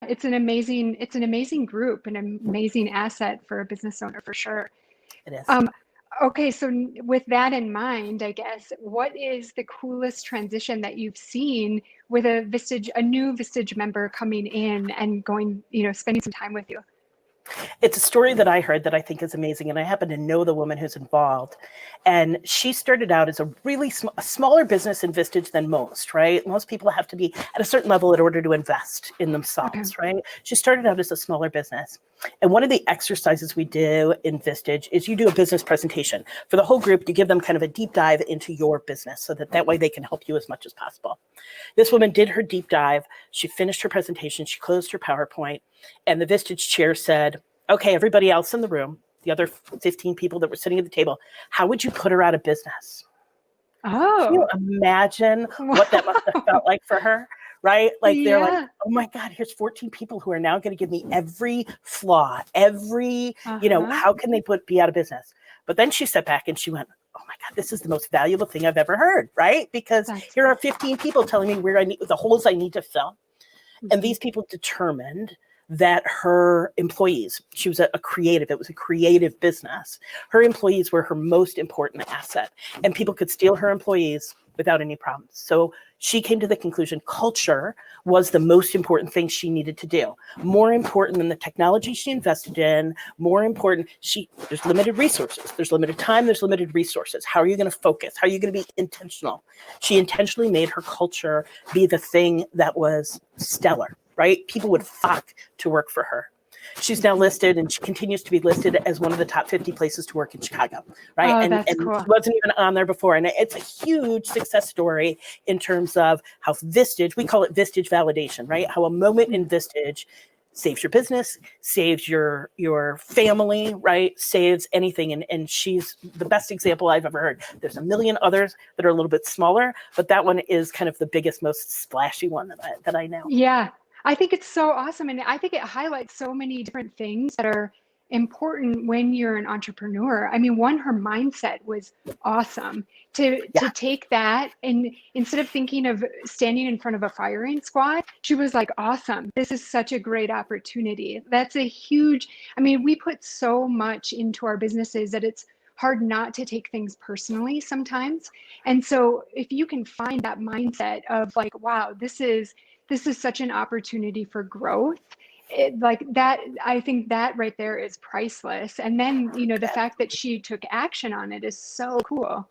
it's an amazing group, an amazing asset for a business owner for sure. It is. Okay, so with that in mind, I guess, what is the coolest transition that you've seen with a new Vistage member coming in and going, spending some time with you? It's a story that I heard that I think is amazing, and I happen to know the woman who's involved. And she started out as a really smaller business in Vistage than most, right? Most people have to be at a certain level in order to invest in themselves, Okay. right? She started out as a smaller business. And one of the exercises we do in Vistage is you do a business presentation. For the whole group, you give them kind of a deep dive into your business so that way they can help you as much as possible. This woman did her deep dive. She finished her presentation. She closed her PowerPoint. And the Vistage chair said, okay, everybody else in the room, the other 15 people that were sitting at the table, how would you put her out of business? Can you Oh, imagine what that must have felt wow. like for her? Right? Like they're like, Yeah. oh my God, here's 14 people who are now going to give me every flaw, Uh-huh. how can they be out of business? But then she sat back and she went, oh my God, this is the most valuable thing I've ever heard, right? Because That's here are 15 people telling me where the holes I need to fill. And mhm. these people determined that her employees, she was a creative, it was a creative business. Her employees were her most important asset, and people could steal her employees without any problems. So she came to the conclusion culture was the most important thing she needed to do. More important than the technology she invested in, more important, there's limited resources, there's limited time, there's limited resources. How are you going to focus? How are you going to be intentional? She intentionally made her culture be the thing that was stellar, right? People would flock to work for her. She's now listed, and she continues to be listed as one of the top 50 places to work in Chicago, right? Oh, And that's she cool. wasn't even on there before. And it's a huge success story in terms of how Vistage, we call it Vistage validation, right? How a moment in Vistage saves your business, saves your family, right? Saves anything. And she's the best example I've ever heard. There's a million others that are a little bit smaller, but that one is kind of the biggest, most splashy one that I know. Yeah, I think it's so awesome. And I think it highlights so many different things that are important when you're an entrepreneur. I mean, one, her mindset was awesome to Yeah. take that, and instead of thinking of standing in front of a firing squad, she was like, awesome, this is such a great opportunity. That's a huge, I mean, we put so much into our businesses that it's hard not to take things personally sometimes. And so if you can find that mindset of like, wow, this is such an opportunity for growth. Like that, I think that right there is priceless. And then, the fact that she took action on it is so cool.